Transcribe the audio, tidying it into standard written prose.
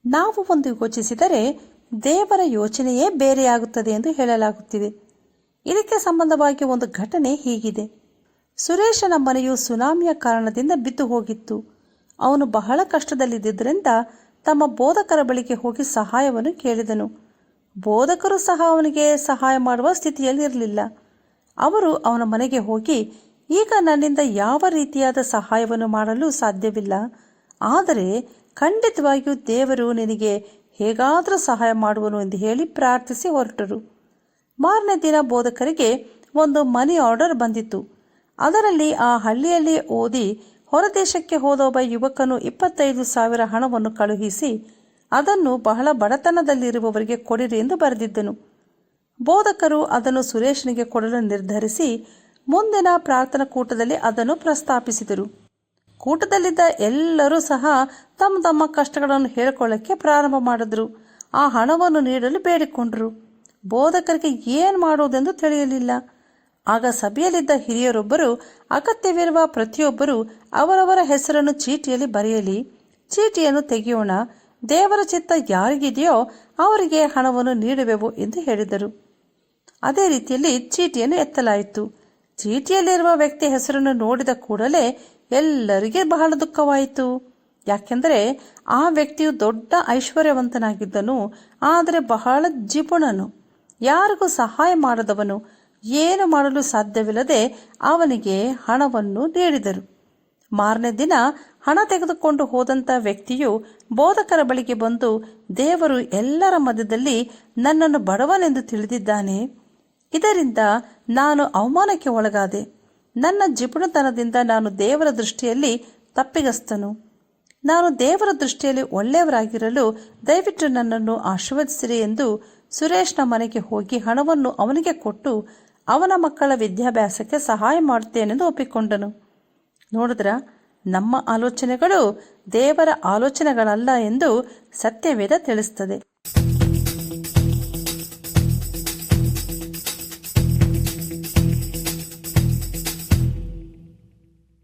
ನಾವು ಒಂದು ಯೋಚಿಸಿದರೆ ದೇವರ ಯೋಚನೆಯೇ ಬೇರೆಯಾಗುತ್ತದೆ ಎಂದು ಹೇಳಲಾಗುತ್ತಿದೆ. ಇದಕ್ಕೆ ಸಂಬಂಧವಾಗಿ ಒಂದು ಘಟನೆ ಹೀಗಿದೆ. ಸುರೇಶನ ಮನೆಯು ಸುನಾಮಿಯ ಕಾರಣದಿಂದ ಬಿದ್ದು ಹೋಗಿತ್ತು. ಅವನು ಬಹಳ ಕಷ್ಟದಲ್ಲಿದ್ದರಿಂದ ತಮ್ಮ ಬೋಧಕರ ಬಳಿಗೆ ಹೋಗಿ ಸಹಾಯವನ್ನು ಕೇಳಿದನು. ಬೋಧಕರು ಸಹ ಅವನಿಗೆ ಸಹಾಯ ಮಾಡುವ ಸ್ಥಿತಿಯಲ್ಲಿರಲಿಲ್ಲ. ಅವರು ಅವನ ಮನೆಗೆ ಹೋಗಿ, ಈಗ ನನ್ನಿಂದ ಯಾವ ರೀತಿಯಾದ ಸಹಾಯವನ್ನು ಮಾಡಲು ಸಾಧ್ಯವಿಲ್ಲ, ಆದರೆ ಖಂಡಿತವಾಗಿಯೂ ದೇವರು ನಿನಗೆ ಹೇಗಾದರೂ ಸಹಾಯ ಮಾಡುವನು ಎಂದು ಹೇಳಿ ಪ್ರಾರ್ಥಿಸಿ ಹೊರಟರು. ಮಾರನೇ ದಿನ ಬೋಧಕರಿಗೆ ಒಂದು ಮನಿ ಆರ್ಡರ್ ಬಂದಿತ್ತು. ಅದರಲ್ಲಿ ಆ ಹಳ್ಳಿಯಲ್ಲಿ ಓದಿ ಹೊರದೇಶಕ್ಕೆ ಹೋದ ಒಬ್ಬ ಯುವಕನು 25,000 ಹಣವನ್ನು ಕಳುಹಿಸಿ ಅದನ್ನು ಬಹಳ ಬಡತನದಲ್ಲಿರುವವರಿಗೆ ಕೊಡಿರಿ ಎಂದು ಬರೆದಿದ್ದನು. ಬೋಧಕರು ಅದನ್ನು ಸುರೇಶನಿಗೆ ಕೊಡಲು ನಿರ್ಧರಿಸಿ ಮುಂದಿನ ಪ್ರಾರ್ಥನಾ ಕೂಟದಲ್ಲಿ ಅದನ್ನು ಪ್ರಸ್ತಾಪಿಸಿದರು. ಕೂಟದಲ್ಲಿದ್ದ ಎಲ್ಲರೂ ಸಹ ತಮ್ಮ ತಮ್ಮ ಕಷ್ಟಗಳನ್ನು ಹೇಳಿಕೊಳ್ಳಕ್ಕೆ ಪ್ರಾರಂಭ ಮಾಡಿದ್ರು. ಆ ಹಣವನ್ನು ನೀಡಲು ಬೇಡಿಕೊಂಡರು. ಬೋಧಕರಿಗೆ ಏನು ಮಾಡುವುದೆಂದು ತಿಳಿಯಲಿಲ್ಲ. ಆಗ ಸಭೆಯಲ್ಲಿದ್ದ ಹಿರಿಯರೊಬ್ಬರು, ಅಗತ್ಯವಿರುವ ಪ್ರತಿಯೊಬ್ಬರು ಅವರವರ ಹೆಸರನ್ನು ಚೀಟಿಯಲ್ಲಿ ಬರೆಯಲಿ, ಚೀಟಿಯನ್ನು ತೆಗೆಯೋಣ, ದೇವರ ಚಿತ್ತ ಯಾರಿಗಿದೆಯೋ ಅವರಿಗೆ ಹಣವನ್ನು ನೀಡುವೆವು ಎಂದು ಹೇಳಿದರು. ಅದೇ ರೀತಿಯಲ್ಲಿ ಚೀಟಿಯನ್ನು ಎತ್ತಲಾಯಿತು. ಚೀಟಿಯಲ್ಲಿರುವ ವ್ಯಕ್ತಿ ಹೆಸರನ್ನು ನೋಡಿದ ಕೂಡಲೇ ಎಲ್ಲರಿಗೆ ಬಹಳ ದುಃಖವಾಯಿತು. ಯಾಕೆಂದರೆ ಆ ವ್ಯಕ್ತಿಯು ದೊಡ್ಡ ಐಶ್ವರ್ಯವಂತನಾಗಿದ್ದನು, ಆದರೆ ಬಹಳ ಜಿಪುಣನು, ಯಾರಿಗೂ ಸಹಾಯ ಮಾಡದವನು, ಏನು ಮಾಡಲು ಸಾಧ್ಯವಿಲ್ಲದೆ ಅವನಿಗೆ ಹಣವನ್ನು ನೀಡಿದರು. ಮಾರನೇ ದಿನ ಹಣ ತೆಗೆದುಕೊಂಡು ಹೋದಂಥ ವ್ಯಕ್ತಿಯು ಬೋಧಕರ ಬಳಿಗೆ ಬಂದು, ದೇವರು ಎಲ್ಲರ ಮಧ್ಯದಲ್ಲಿ ನನ್ನನ್ನು ಬಡವನೆಂದು ತಿಳಿದಿದ್ದಾನೆ, ಇದರಿಂದ ನಾನು ಅವಮಾನಕ್ಕೆ ಒಳಗಾದೆ. ನನ್ನ ಜಿಪುಣತನದಿಂದ ನಾನು ದೇವರ ದೃಷ್ಟಿಯಲ್ಲಿ ತಪ್ಪಿಗಸ್ತನು. ನಾನು ದೇವರ ದೃಷ್ಟಿಯಲ್ಲಿ ಒಳ್ಳೆಯವರಾಗಿರಲು ದಯವಿಟ್ಟು ನನ್ನನ್ನು ಆಶೀರ್ವದಿಸಿರಿ ಎಂದು ಸುರೇಶ್ನ ಮನೆಗೆ ಹೋಗಿ ಹಣವನ್ನು ಅವನಿಗೆ ಕೊಟ್ಟು ಅವನ ಮಕ್ಕಳ ವಿದ್ಯಾಭ್ಯಾಸಕ್ಕೆ ಸಹಾಯ ಮಾಡುತ್ತೇನೆಂದು ಒಪ್ಪಿಕೊಂಡನು. ನೋಡಿದ್ರ, ನಮ್ಮ ಆಲೋಚನೆಗಳು ದೇವರ ಆಲೋಚನೆಗಳಲ್ಲ ಎಂದು ಸತ್ಯವೇದ ತಿಳಿಸುತ್ತದೆ.